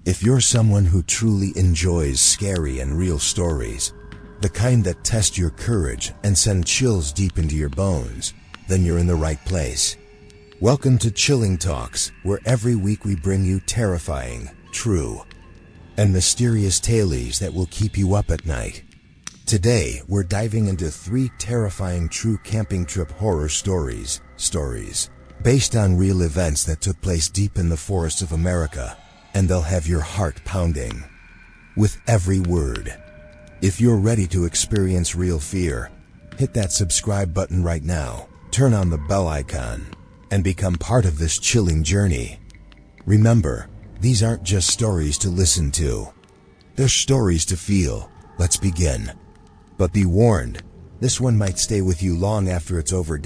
If you're someone who truly enjoys scary and real stories, the kind that test your courage and send chills deep into your bones, then you're in the right place. Welcome to Chilling Talks, where every week we bring you terrifying, true, and mysterious tales that will keep you up at night. Today, we're diving into 3 terrifying true camping trip horror stories based on real events that took place deep in the forests of America, and they'll have your heart pounding with every word. If you're ready to experience real fear, hit that subscribe button right now, turn on the bell icon, and become part of this chilling journey. Remember, these aren't just stories to listen to. They're stories to feel. Let's begin. But be warned, this one might stay with you long after it's over.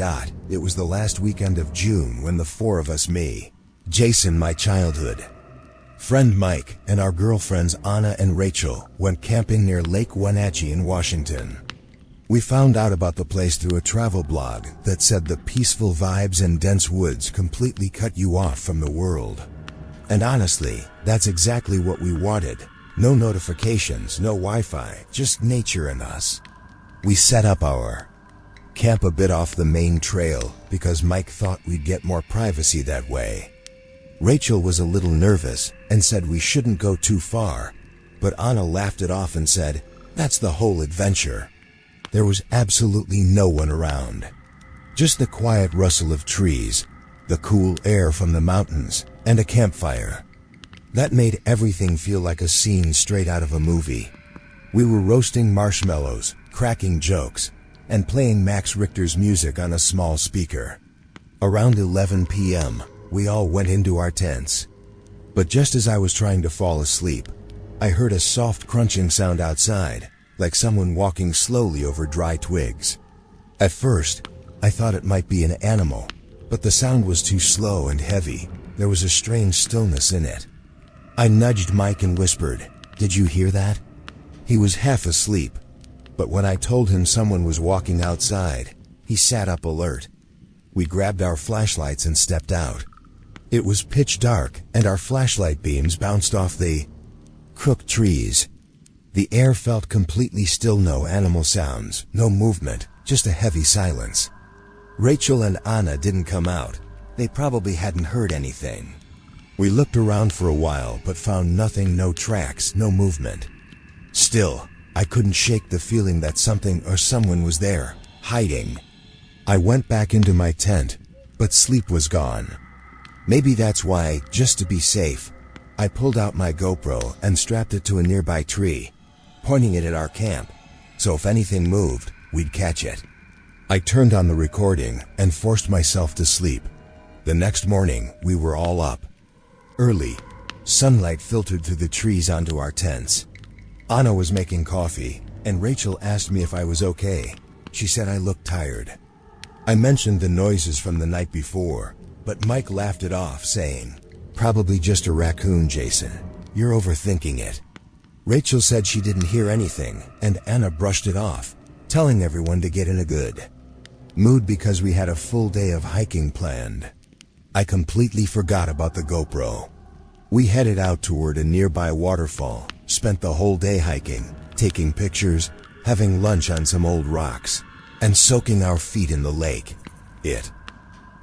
It was the last weekend of June when the 4 of us, me, Jason, my childhood friend Mike, and our girlfriends Anna and Rachel, went camping near Lake Wenatchee in Washington. We found out about the place through a travel blog that said the peaceful vibes and dense woods completely cut you off from the world. And honestly, that's exactly what we wanted. No notifications, no Wi-Fi, just nature and us. We set up our camp a bit off the main trail because Mike thought we'd get more privacy that way. Rachel was a little nervous and said we shouldn't go too far, but Anna laughed it off and said, "That's the whole adventure." There was absolutely no one around. Just the quiet rustle of trees, the cool air from the mountains, and a campfire. That made everything feel like a scene straight out of a movie. We were roasting marshmallows, cracking jokes, and playing Max Richter's music on a small speaker. Around 11 p.m., we all went into our tents. But just as I was trying to fall asleep, I heard a soft crunching sound outside, like someone walking slowly over dry twigs. At first, I thought it might be an animal, but the sound was too slow and heavy. There was a strange stillness in it. I nudged Mike and whispered, "Did you hear that?" He was half asleep, but when I told him someone was walking outside, he sat up alert. We grabbed our flashlights and stepped out. It was pitch dark, and our flashlight beams bounced off the crooked trees. The air felt completely still, no animal sounds, no movement, just a heavy silence. Rachel and Anna didn't come out. They probably hadn't heard anything. We looked around for a while but found nothing, no tracks, no movement. Still, I couldn't shake the feeling that something or someone was there, hiding. I went back into my tent, but sleep was gone. Maybe that's why, just to be safe, I pulled out my GoPro and strapped it to a nearby tree, pointing it at our camp, so if anything moved, we'd catch it. I turned on the recording and forced myself to sleep. The next morning, we were all up. Early, sunlight filtered through the trees onto our tents. Anna was making coffee, and Rachel asked me if I was okay. She said I looked tired. I mentioned the noises from the night before, but Mike laughed it off, saying, "Probably just a raccoon, Jason. You're overthinking it." Rachel said she didn't hear anything, and Anna brushed it off, telling everyone to get in a good mood because we had a full day of hiking planned. I completely forgot about the GoPro. We headed out toward a nearby waterfall, spent the whole day hiking, taking pictures, having lunch on some old rocks, and soaking our feet in the lake. It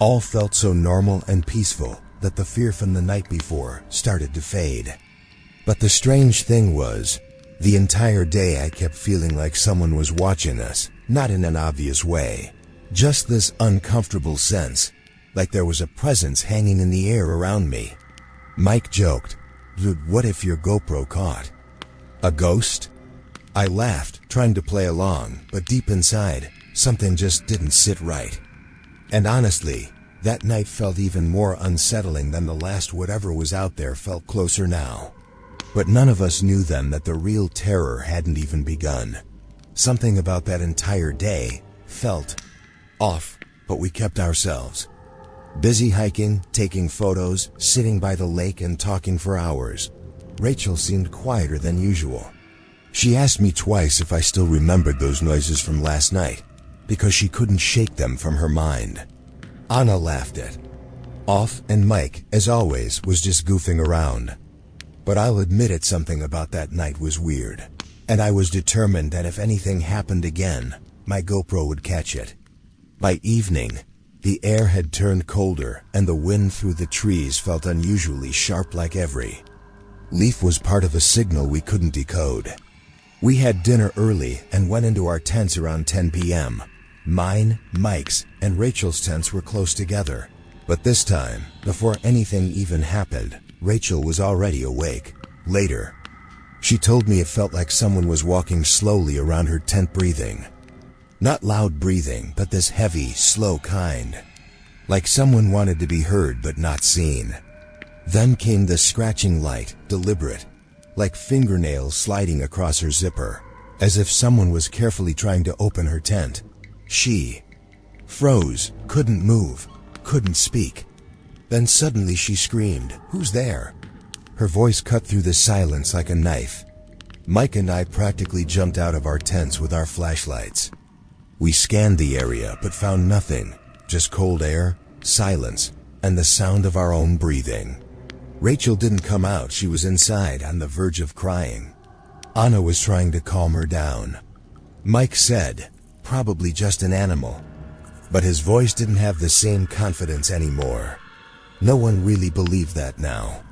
all felt so normal and peaceful that the fear from the night before started to fade. But the strange thing was, the entire day I kept feeling like someone was watching us, not in an obvious way. Just this uncomfortable sense, like there was a presence hanging in the air around me. Mike joked, "Dude, what if your GoPro caught a ghost?" I laughed, trying to play along, but deep inside, something just didn't sit right. And honestly, that night felt even more unsettling than the last. Whatever was out there felt closer now. But none of us knew then that the real terror hadn't even begun. Something about that entire day felt off, but we kept ourselves busy hiking, taking photos, sitting by the lake and talking for hours. Rachel seemed quieter than usual. She asked me twice if I still remembered those noises from last night, because she couldn't shake them from her mind. Anna laughed it off, and Mike, as always, was just goofing around. But I'll admit it, something about that night was weird. And I was determined that if anything happened again, my GoPro would catch it. By evening, the air had turned colder and the wind through the trees felt unusually sharp, like every leaf was part of a signal we couldn't decode. We had dinner early and went into our tents around 10 p.m. Mine, Mike's, and Rachel's tents were close together. But this time, before anything even happened, Rachel was already awake. Later, she told me it felt like someone was walking slowly around her tent, breathing. Not loud breathing, but this heavy, slow kind. Like someone wanted to be heard but not seen. Then came the scratching, light, deliberate, like fingernails sliding across her zipper, as if someone was carefully trying to open her tent. She froze, couldn't move, couldn't speak. Then suddenly she screamed, "Who's there?" Her voice cut through the silence like a knife. Mike and I practically jumped out of our tents with our flashlights. We scanned the area but found nothing, just cold air, silence, and the sound of our own breathing. Rachel didn't come out. She was inside, on the verge of crying. Anna was trying to calm her down. Mike said, "Probably just an animal." But his voice didn't have the same confidence anymore. No one really believed that now.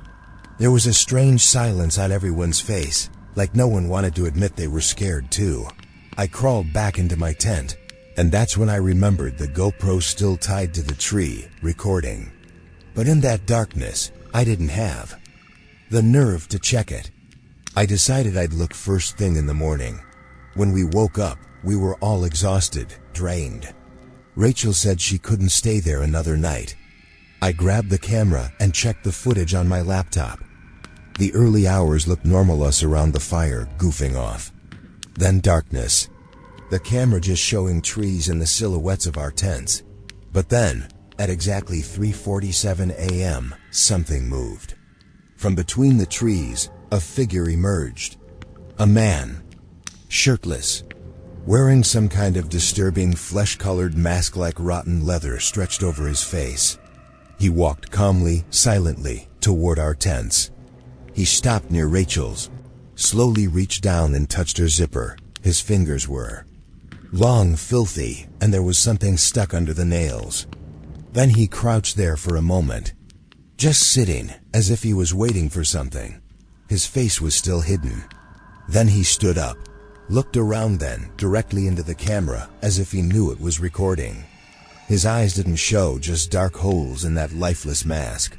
There was a strange silence on everyone's face, like no one wanted to admit they were scared too. I crawled back into my tent, and that's when I remembered the GoPro still tied to the tree, recording. But in that darkness, I didn't have the nerve to check it. I decided I'd look first thing in the morning. When we woke up, we were all exhausted, drained. Rachel said she couldn't stay there another night. I grabbed the camera and checked the footage on my laptop. The early hours looked normal, us around the fire, goofing off. Then darkness. The camera just showing trees and the silhouettes of our tents. But then, at exactly 3:47 a.m., something moved. From between the trees, a figure emerged. A man. Shirtless. Wearing some kind of disturbing flesh-colored mask like rotten leather stretched over his face. He walked calmly, silently, toward our tents. He stopped near Rachel's, slowly reached down and touched her zipper. His fingers were long, filthy, and there was something stuck under the nails. Then he crouched there for a moment, just sitting, as if he was waiting for something. His face was still hidden. Then he stood up, looked around, then directly into the camera, as if he knew it was recording. His eyes didn't show, just dark holes in that lifeless mask.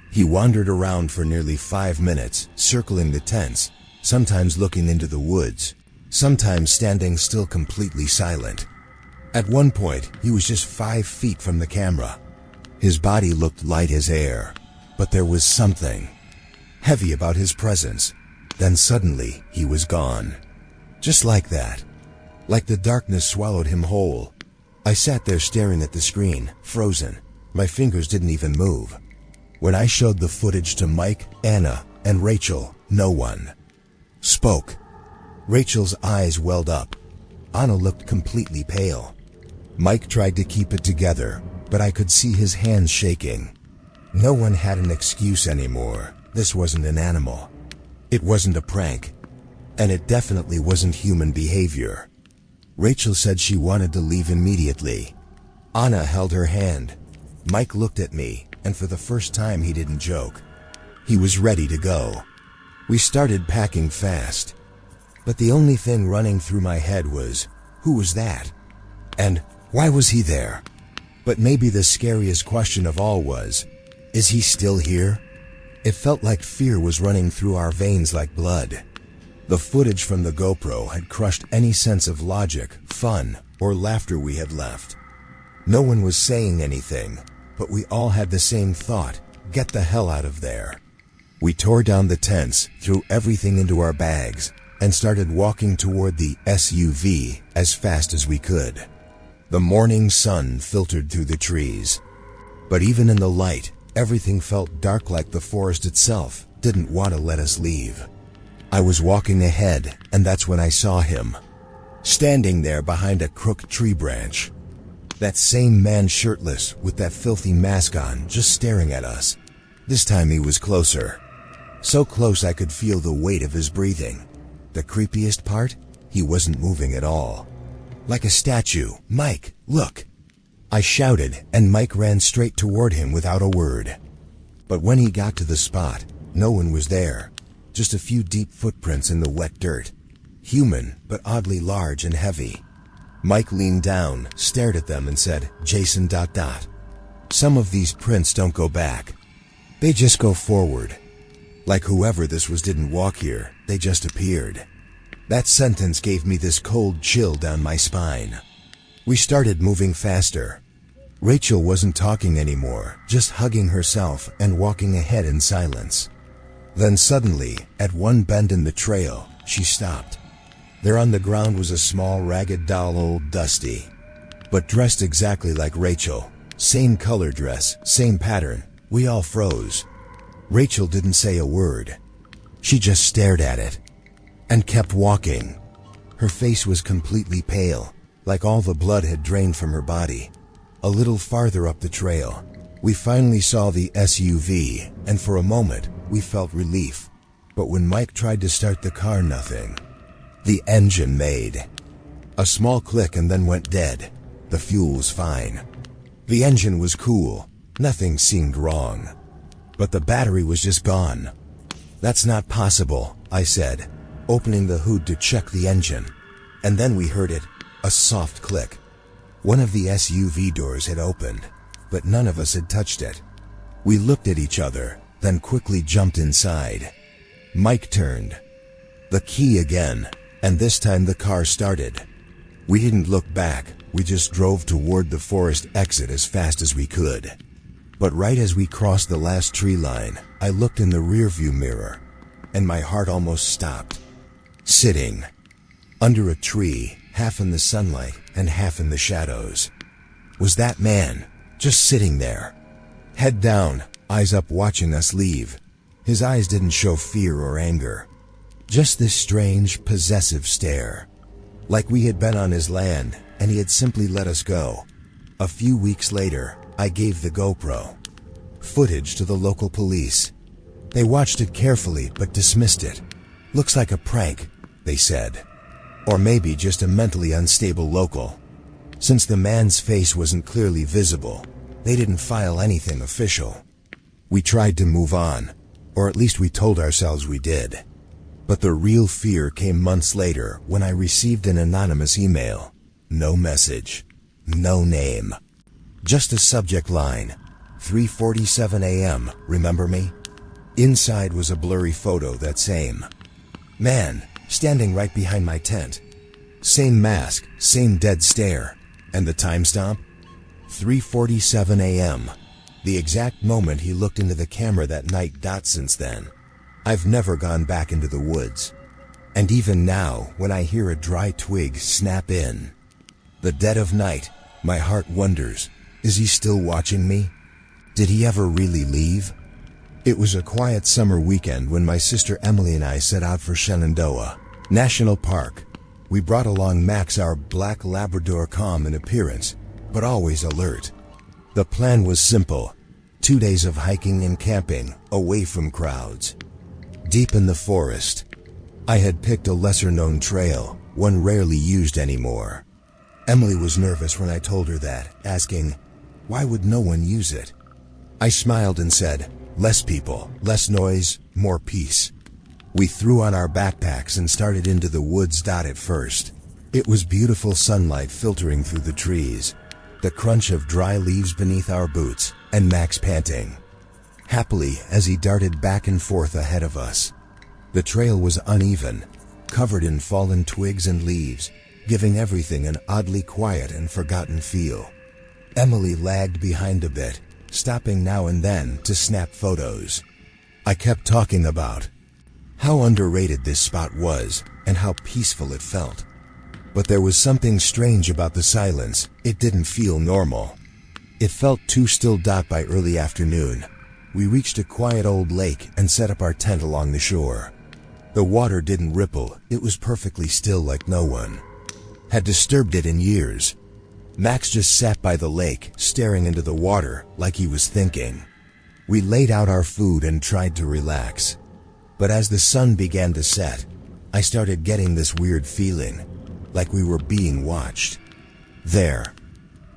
He wandered around for nearly 5 minutes, circling the tents, sometimes looking into the woods, sometimes standing still, completely silent. At one point, he was just 5 feet from the camera. His body looked light as air, but there was something heavy about his presence. Then suddenly, he was gone. Just like that. Like the darkness swallowed him whole. I sat there staring at the screen, frozen. My fingers didn't even move. When I showed the footage to Mike, Anna, and Rachel, no one spoke. Rachel's eyes welled up. Anna looked completely pale. Mike tried to keep it together, but I could see his hands shaking. No one had an excuse anymore. This wasn't an animal. It wasn't a prank. And it definitely wasn't human behavior. Rachel said she wanted to leave immediately. Anna held her hand. Mike looked at me, and for the first time he didn't joke. He was ready to go. We started packing fast. But the only thing running through my head was, who was that? And why was he there? But maybe the scariest question of all was, is he still here? It felt like fear was running through our veins like blood. The footage from the GoPro had crushed any sense of logic, fun, or laughter we had left. No one was saying anything, but we all had the same thought: get the hell out of there. We tore down the tents, threw everything into our bags, and started walking toward the SUV as fast as we could. The morning sun filtered through the trees. But even in the light, everything felt dark, like the forest itself didn't want to let us leave. I was walking ahead, and that's when I saw him, standing there behind a crooked tree branch. That same man, shirtless, with that filthy mask on, just staring at us. This time he was closer. So close I could feel the weight of his breathing. The creepiest part? He wasn't moving at all. Like a statue. "Mike, look!" I shouted, and Mike ran straight toward him without a word. But when he got to the spot, no one was there. Just a few deep footprints in the wet dirt. Human, but oddly large and heavy. Mike leaned down, stared at them, and said, "Jason ... Some of these prints don't go back. They just go forward. Like whoever this was didn't walk here, they just appeared." That sentence gave me this cold chill down my spine. We started moving faster. Rachel wasn't talking anymore, just hugging herself and walking ahead in silence. Then suddenly, at one bend in the trail, she stopped. There on the ground was a small ragged doll, old Dusty, but dressed exactly like Rachel. Same color dress, same pattern. We all froze. Rachel didn't say a word. She just stared at it and kept walking. Her face was completely pale, like all the blood had drained from her body. A little farther up the trail, we finally saw the SUV, and for a moment, we felt relief. But when Mike tried to start the car, nothing. The engine made a small click and then went dead. The fuel was fine. The engine was cool. Nothing seemed wrong. But the battery was just gone. "That's not possible," I said, opening the hood to check the engine. And then we heard it, a soft click. One of the SUV doors had opened, but none of us had touched it. We looked at each other, then quickly jumped inside. Mike turned the key again, and this time the car started. We didn't look back, we just drove toward the forest exit as fast as we could. But right as we crossed the last tree line, I looked in the rearview mirror, and my heart almost stopped. Sitting under a tree, half in the sunlight and half in the shadows, was that man, just sitting there. Head down, eyes up, watching us leave. His eyes didn't show fear or anger. Just this strange, possessive stare. Like we had been on his land, and he had simply let us go. A few weeks later, I gave the GoPro footage to the local police. They watched it carefully but dismissed it. "Looks like a prank," they said. Or maybe just a mentally unstable local. Since the man's face wasn't clearly visible, they didn't file anything official. We tried to move on, or at least we told ourselves we did. But the real fear came months later when I received an anonymous email. No message, no name. Just a subject line, 3:47 a.m., remember me? Inside was a blurry photo, that same man, standing right behind my tent. Same mask, same dead stare. And the timestamp? 3:47 a.m. The exact moment he looked into the camera that night. Since then, I've never gone back into the woods. And even now, when I hear a dry twig snap in the dead of night, my heart wonders, is he still watching me? Did he ever really leave? It was a quiet summer weekend when my sister Emily and I set out for Shenandoah National Park. We brought along Max, our black Labrador, calm in appearance, but always alert. The plan was simple: 2 days of hiking and camping, away from crowds. Deep in the forest, I had picked a lesser-known trail, one rarely used anymore. Emily was nervous when I told her that, asking, why would no one use it? I smiled and said, less people, less noise, more peace. We threw on our backpacks and started into the woods. At first, it was beautiful sunlight filtering through the trees, the crunch of dry leaves beneath our boots, and Max panting happily as he darted back and forth ahead of us. The trail was uneven, covered in fallen twigs and leaves, giving everything an oddly quiet and forgotten feel. Emily lagged behind a bit, stopping now and then to snap photos. I kept talking about how underrated this spot was and how peaceful it felt. But there was something strange about the silence. It didn't feel normal. It felt too still. By early afternoon, we reached a quiet old lake and set up our tent along the shore. The water didn't ripple, it was perfectly still, like no one had disturbed it in years. Max just sat by the lake, staring into the water like he was thinking. We laid out our food and tried to relax. But as the sun began to set, I started getting this weird feeling, like we were being watched. There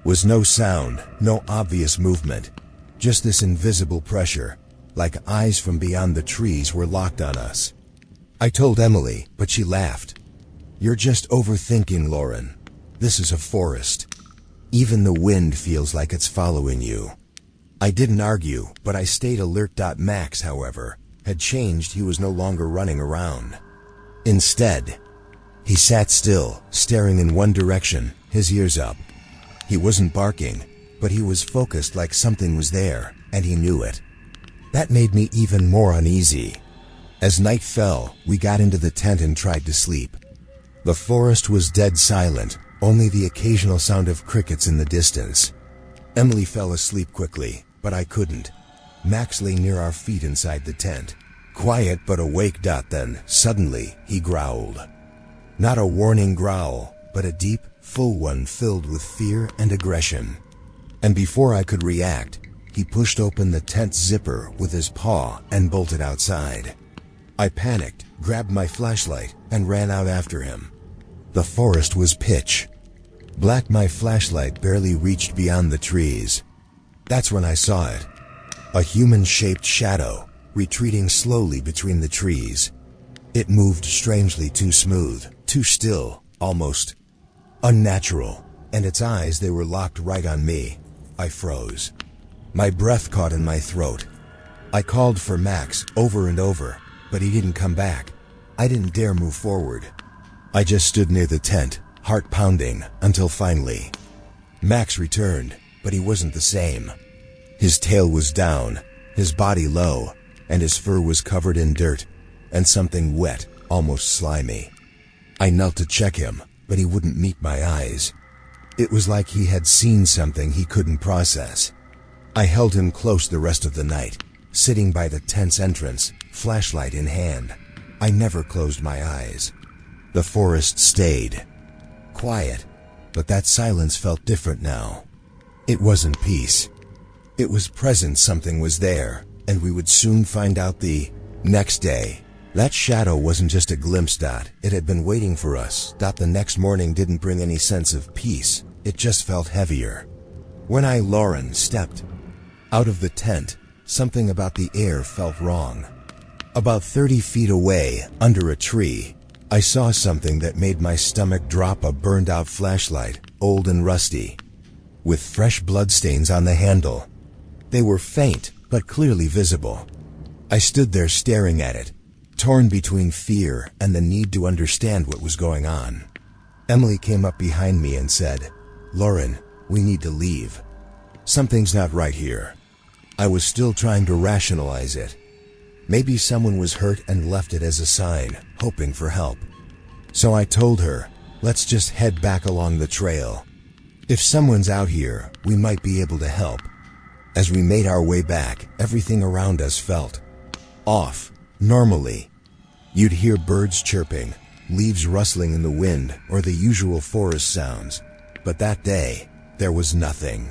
was no sound, no obvious movement, just this invisible pressure, like eyes from beyond the trees were locked on us. I told Emily, but she laughed. "You're just overthinking, Lauren. This is a forest. Even the wind feels like it's following you." I didn't argue, but I stayed alert. Max, however, had changed. He was no longer running around. Instead, he sat still, staring in one direction, his ears up. He wasn't barking, but he was focused, like something was there, and he knew it. That made me even more uneasy. As night fell, we got into the tent and tried to sleep. The forest was dead silent, only the occasional sound of crickets in the distance. Emily fell asleep quickly, but I couldn't. Max lay near our feet inside the tent, quiet but awake. Then, suddenly, he growled. Not a warning growl, but a deep, full one filled with fear and aggression. And before I could react, he pushed open the tent zipper with his paw and bolted outside. I panicked, grabbed my flashlight, and ran out after him. The forest was pitch black. My flashlight barely reached beyond the trees. That's when I saw it. A human-shaped shadow, retreating slowly between the trees. It moved strangely, too smooth, too still, almost unnatural, and its eyes, they were locked right on me. I froze. My breath caught in my throat. I called for Max over and over, but he didn't come back. I didn't dare move forward. I just stood near the tent, heart pounding, until finally Max returned, but he wasn't the same. His tail was down, his body low, and his fur was covered in dirt and something wet, almost slimy. I knelt to check him, but he wouldn't meet my eyes. It was like he had seen something he couldn't process. I held him close the rest of the night, sitting by the tent's entrance, flashlight in hand. I never closed my eyes. The forest stayed quiet, but that silence felt different now. It wasn't peace. It was presence. Something was there, and we would soon find out. The next day, that shadow wasn't just a glimpse. It had been waiting for us. The next morning didn't bring any sense of peace. It just felt heavier. When Lauren stepped out of the tent, something about the air felt wrong. About 30 feet away, under a tree, I saw something that made my stomach drop. A burned-out flashlight, old and rusty, with fresh bloodstains on the handle. They were faint, but clearly visible. I stood there staring at it, torn between fear and the need to understand what was going on. Emily came up behind me and said, "Lauren, we need to leave. Something's not right here." I was still trying to rationalize it. Maybe someone was hurt and left it as a sign, hoping for help. So I told her, "Let's just head back along the trail. If someone's out here, we might be able to help." As we made our way back, everything around us felt off. Normally, you'd hear birds chirping, leaves rustling in the wind, or the usual forest sounds. But that day, there was nothing.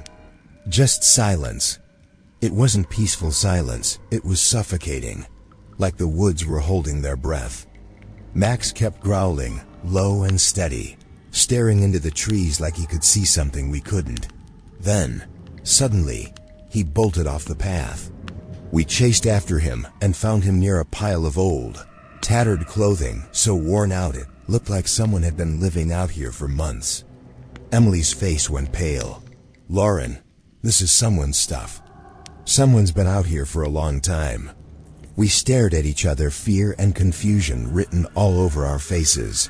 Just silence. It wasn't peaceful silence, it was suffocating, like the woods were holding their breath. Max kept growling, low and steady, staring into the trees like he could see something we couldn't. Then, suddenly, he bolted off the path. We chased after him and found him near a pile of old, tattered clothing, so worn out it looked like someone had been living out here for months. Emily's face went pale. "Lauren, this is someone's stuff. Someone's been out here for a long time." We stared at each other, fear and confusion written all over our faces.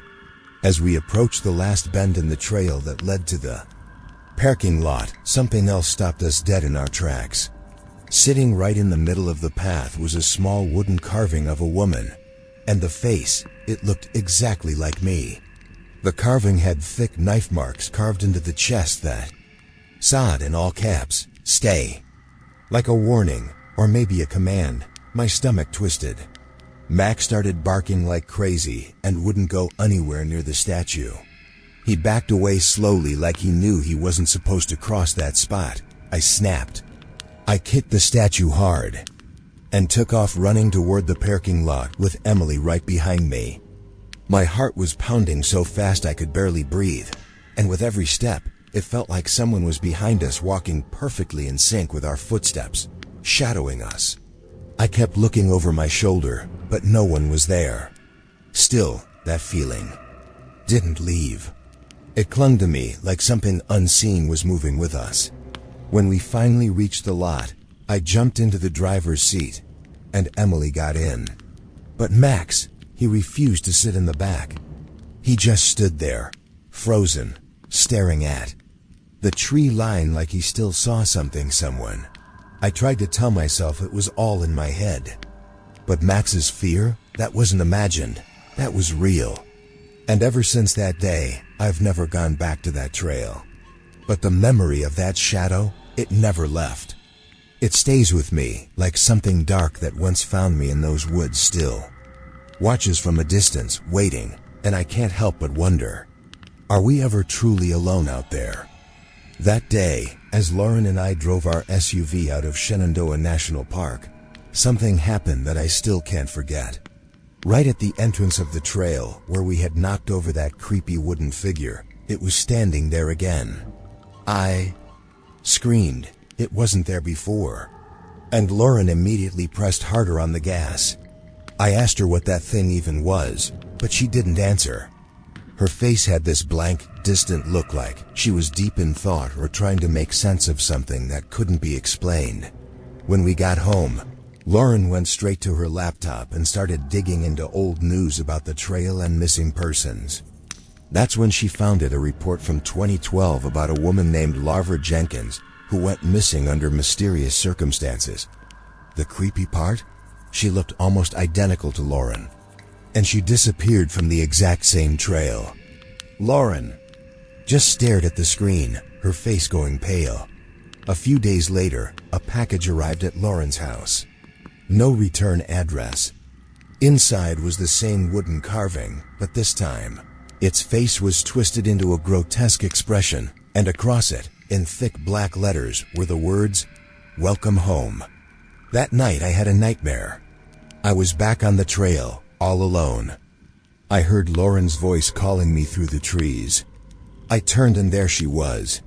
As we approached the last bend in the trail that led to the parking lot, something else stopped us dead in our tracks. Sitting right in the middle of the path was a small wooden carving of a woman, and the face, it looked exactly like me. The carving had thick knife marks carved into the chest that said in all caps, "Stay." Like a warning, or maybe a command. My stomach twisted. Max started barking like crazy and wouldn't go anywhere near the statue. He backed away slowly like he knew he wasn't supposed to cross that spot. I snapped. I kicked the statue hard. and took off running toward the parking lot with Emily right behind me. My heart was pounding so fast I could barely breathe, and with every step, it felt like someone was behind us walking perfectly in sync with our footsteps, shadowing us. I kept looking over my shoulder, but no one was there. Still, that feeling didn't leave. It clung to me like something unseen was moving with us. When we finally reached the lot, I jumped into the driver's seat, and Emily got in. But Max, he refused to sit in the back. He just stood there, frozen, staring at the tree line like he still saw someone. I tried to tell myself it was all in my head. But Max's fear, that wasn't imagined, that was real. And ever since that day, I've never gone back to that trail. But the memory of that shadow, it never left. It stays with me like something dark that once found me in those woods still. Watches from a distance, waiting, and I can't help but wonder, are we ever truly alone out there? That day, as Lauren and I drove our SUV out of Shenandoah National Park, something happened that I still can't forget. Right at the entrance of the trail, where we had knocked over that creepy wooden figure, it was standing there again. I screamed. It wasn't there before. And Lauren immediately pressed harder on the gas. I asked her what that thing even was, but she didn't answer. Her face had this blank, distant look like she was deep in thought or trying to make sense of something that couldn't be explained. When we got home, Lauren went straight to her laptop and started digging into old news about the trail and missing persons. That's when she found a report from 2012 about a woman named Larva Jenkins who went missing under mysterious circumstances. The creepy part? She looked almost identical to Lauren, and she disappeared from the exact same trail. Lauren just stared at the screen, her face going pale. A few days later, a package arrived at Lauren's house. No return address. Inside was the same wooden carving, but this time, its face was twisted into a grotesque expression, and across it, in thick black letters, were the words, "Welcome home." That night I had a nightmare. I was back on the trail, all alone. I heard Lauren's voice calling me through the trees. I turned and there she was.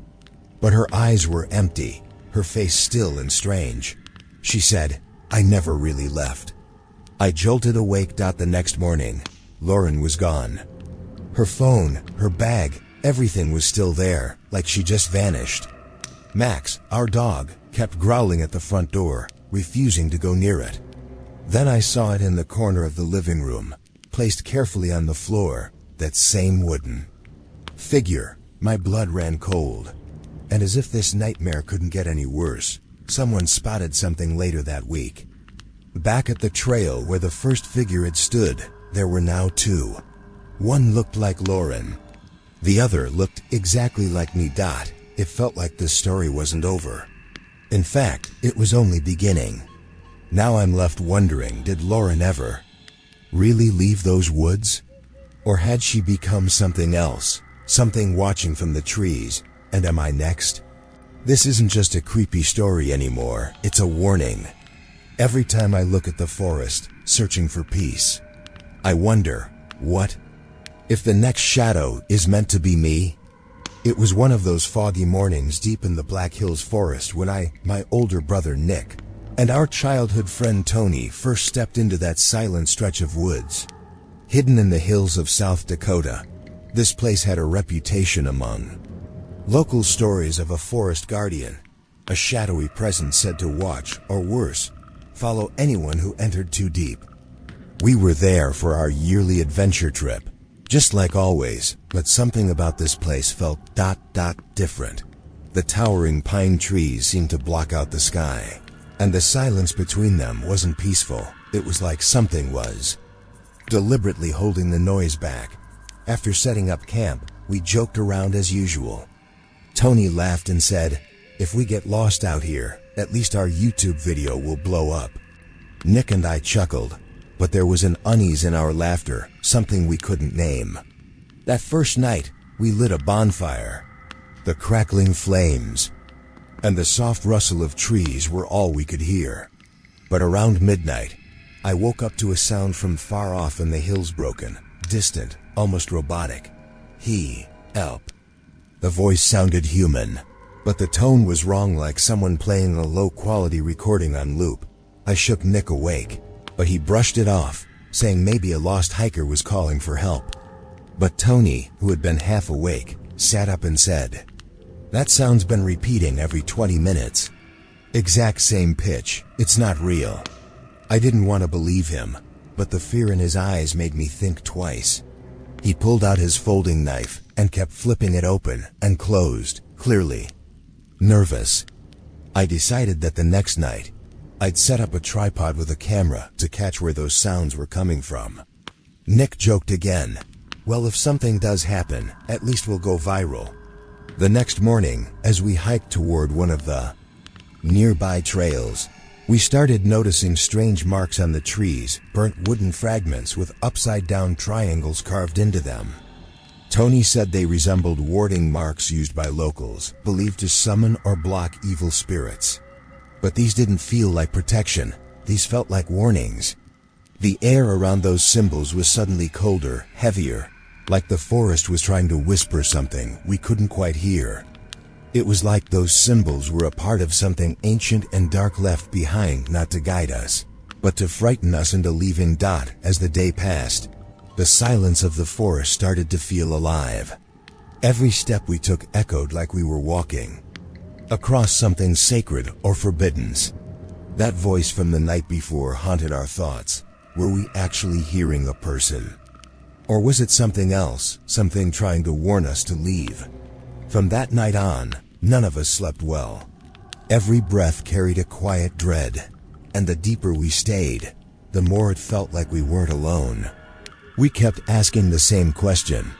But her eyes were empty, her face still and strange. She said, "I never really left." I jolted awake. The next morning, Lauren was gone. Her phone, her bag, everything was still there, like she just vanished. Max, our dog, kept growling at the front door, refusing to go near it. Then I saw it in the corner of the living room, placed carefully on the floor, that same wooden figure. My blood ran cold. And as if this nightmare couldn't get any worse, someone spotted something later that week. Back at the trail where the first figure had stood, there were now two. One looked like Lauren. The other looked exactly like me. It felt like this story wasn't over. In fact, it was only beginning. Now I'm left wondering, did Lauren ever really leave those woods? Or had she become something else, something watching from the trees, and am I next? This isn't just a creepy story anymore, it's a warning. Every time I look at the forest, searching for peace, I wonder, what if the next shadow is meant to be me? It was one of those foggy mornings deep in the Black Hills forest when my older brother Nick, and our childhood friend Tony first stepped into that silent stretch of woods. Hidden in the hills of South Dakota, this place had a reputation among local stories of a forest guardian, a shadowy presence said to watch, or worse, follow anyone who entered too deep. We were there for our yearly adventure trip, just like always, but something about this place felt different. The towering pine trees seemed to block out the sky, and the silence between them wasn't peaceful. It was like something was deliberately holding the noise back. After setting up camp, we joked around as usual. Tony laughed and said, "If we get lost out here, at least our YouTube video will blow up." Nick and I chuckled, but there was an unease in our laughter, something we couldn't name. That first night, we lit a bonfire. The crackling flames and the soft rustle of trees were all we could hear. But around midnight, I woke up to a sound from far off in the hills, broken, distant, almost robotic. Help. The voice sounded human, but the tone was wrong, like someone playing a low-quality recording on loop. I shook Nick awake, but he brushed it off, saying maybe a lost hiker was calling for help. But Tony, who had been half awake, sat up and said, "That sound's been repeating every 20 minutes. Exact same pitch, it's not real." I didn't want to believe him, but the fear in his eyes made me think twice. He pulled out his folding knife and kept flipping it open and closed, clearly nervous. I decided that the next night, I'd set up a tripod with a camera to catch where those sounds were coming from. Nick joked again, "Well, if something does happen, at least we'll go viral." The next morning, as we hiked toward one of the nearby trails, we started noticing strange marks on the trees, burnt wooden fragments with upside-down triangles carved into them. Tony said they resembled warding marks used by locals, believed to summon or block evil spirits. But these didn't feel like protection, these felt like warnings. The air around those symbols was suddenly colder, heavier, like the forest was trying to whisper something we couldn't quite hear. It was like those symbols were a part of something ancient and dark left behind, not to guide us, but to frighten us into leaving. As the day passed, the silence of the forest started to feel alive. Every step we took echoed like we were walking across something sacred or forbidden. That voice from the night before haunted our thoughts. Were we actually hearing a person? Or was it something else, something trying to warn us to leave? From that night on, none of us slept well. Every breath carried a quiet dread, and the deeper we stayed, the more it felt like we weren't alone. We kept asking the same question,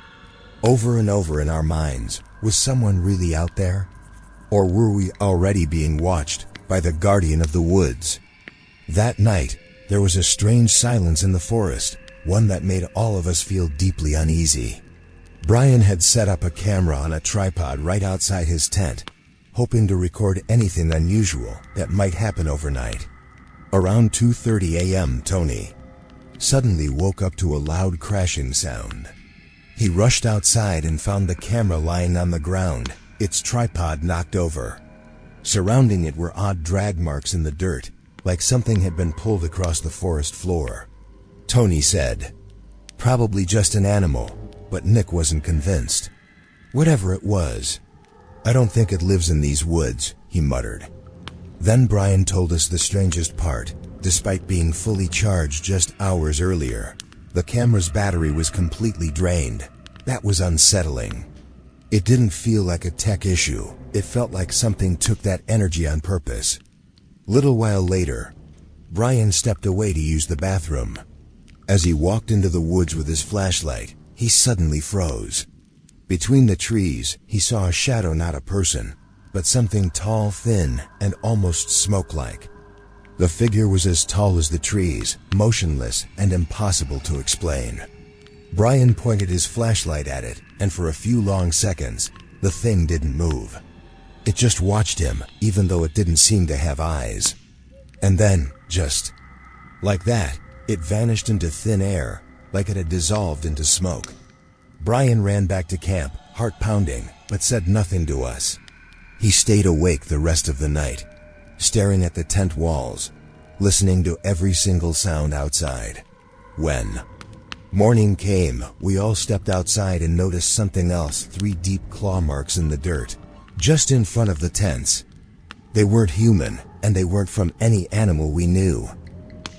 over and over in our minds. Was someone really out there? Or were we already being watched by the guardian of the woods? That night, there was a strange silence in the forest, one that made all of us feel deeply uneasy. Brian had set up a camera on a tripod right outside his tent, hoping to record anything unusual that might happen overnight. Around 2:30 a.m., Tony suddenly woke up to a loud crashing sound. He rushed outside and found the camera lying on the ground, its tripod knocked over. Surrounding it were odd drag marks in the dirt, like something had been pulled across the forest floor. Tony said, "Probably just an animal," but Nick wasn't convinced. "Whatever it was, I don't think it lives in these woods," he muttered. Then Brian told us the strangest part. Despite being fully charged just hours earlier, the camera's battery was completely drained. That was unsettling. It didn't feel like a tech issue. It felt like something took that energy on purpose. Little while later, Brian stepped away to use the bathroom. As he walked into the woods with his flashlight, he suddenly froze. Between the trees, he saw a shadow, not a person, but something tall, thin, and almost smoke-like. The figure was as tall as the trees, motionless and impossible to explain. Brian pointed his flashlight at it, and for a few long seconds, the thing didn't move. It just watched him, even though it didn't seem to have eyes. And then, just like that, it vanished into thin air, like it had dissolved into smoke. Brian ran back to camp, heart pounding, but said nothing to us. He stayed awake the rest of the night, staring at the tent walls, listening to every single sound outside. When morning came, we all stepped outside and noticed something else, 3 deep claw marks in the dirt, just in front of the tents. They weren't human, and they weren't from any animal we knew.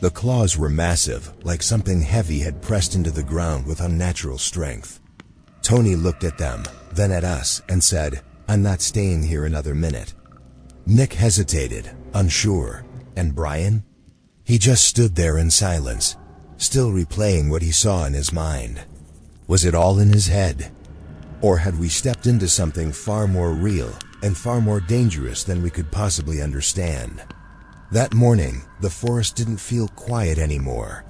The claws were massive, like something heavy had pressed into the ground with unnatural strength. Tony looked at them, then at us, and said, "I'm not staying here another minute." Nick hesitated, unsure. And Brian? He just stood there in silence, still replaying what he saw in his mind. Was it all in his head? Or had we stepped into something far more real and far more dangerous than we could possibly understand? That morning, the forest didn't feel quiet anymore.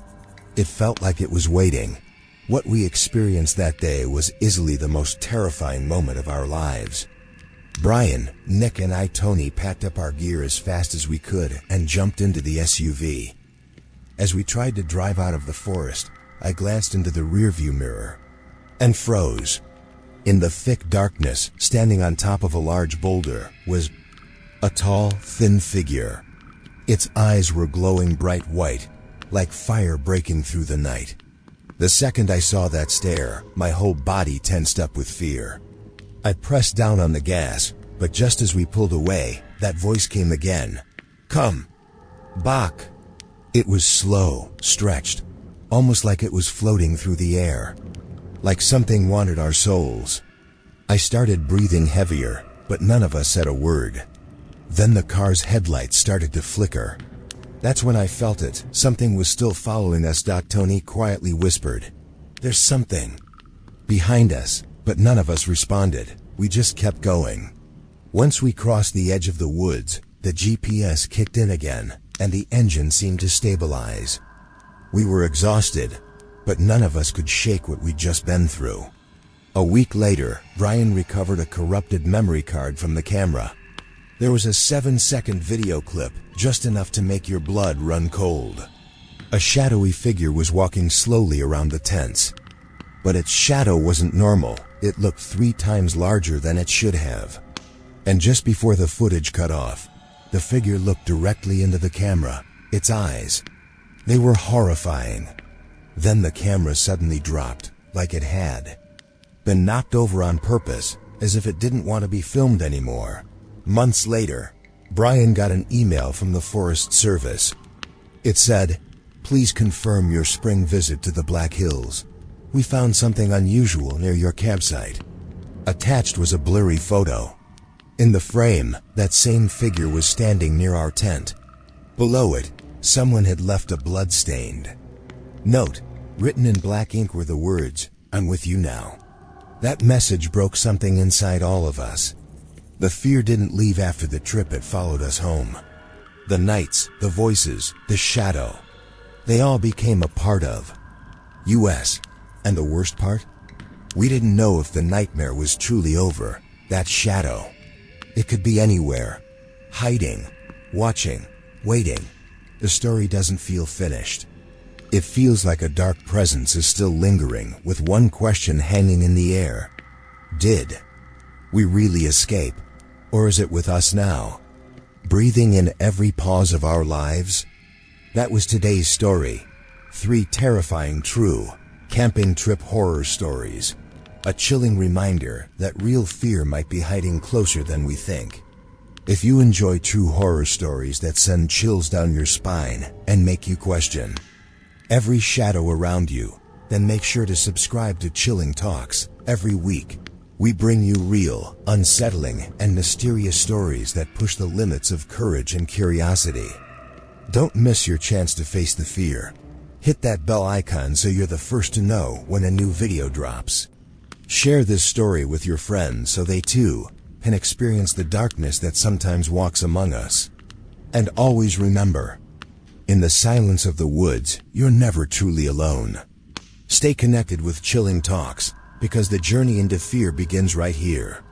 It felt like it was waiting. What we experienced that day was easily the most terrifying moment of our lives. Brian, Nick, and Tony packed up our gear as fast as we could and jumped into the SUV. As we tried to drive out of the forest, I glanced into the rearview mirror and froze. In the thick darkness, standing on top of a large boulder, was a tall, thin figure. Its eyes were glowing bright white, like fire breaking through the night. The second I saw that stare, my whole body tensed up with fear. I pressed down on the gas, but just as we pulled away, that voice came again. "Come back." It was slow, stretched, almost like it was floating through the air, like something wanted our souls. I started breathing heavier, but none of us said a word. Then the car's headlights started to flicker. That's when I felt it. Something was still following us. Tony quietly whispered, "There's something behind us," but none of us responded. We just kept going. Once we crossed the edge of the woods, the GPS kicked in again, and the engine seemed to stabilize. We were exhausted, but none of us could shake what we'd just been through. A week later, Brian recovered a corrupted memory card from the camera. There was a 7-second video clip, just enough to make your blood run cold. A shadowy figure was walking slowly around the tents. But its shadow wasn't normal. It looked 3 times larger than it should have. And just before the footage cut off, the figure looked directly into the camera. Its eyes, they were horrifying. Then the camera suddenly dropped, like it had been knocked over on purpose, as if it didn't want to be filmed anymore. Months later, Brian got an email from the Forest Service. It said, "Please confirm your spring visit to the Black Hills. We found something unusual near your campsite." Attached was a blurry photo. In the frame, that same figure was standing near our tent. Below it, someone had left a blood-stained note. Written in black ink were the words, "I'm with you now." That message broke something inside all of us. The fear didn't leave after the trip. It followed us home. The nights, the voices, the shadow, they all became a part of us. And the worst part? We didn't know if the nightmare was truly over. That shadow, it could be anywhere, hiding, watching, waiting. The story doesn't feel finished. It feels like a dark presence is still lingering, with one question hanging in the air. Did we really escape? Or is it with us now, breathing in every pause of our lives? That was today's story. 3 terrifying true camping trip horror stories. A chilling reminder that real fear might be hiding closer than we think. If you enjoy true horror stories that send chills down your spine and make you question every shadow around you, then make sure to subscribe to Chilling Talks. Every week, we bring you real, unsettling, and mysterious stories that push the limits of courage and curiosity. Don't miss your chance to face the fear. Hit that bell icon so you're the first to know when a new video drops. Share this story with your friends so they too can experience the darkness that sometimes walks among us. And always remember, in the silence of the woods, you're never truly alone. Stay connected with Chilling Talks, because the journey into fear begins right here.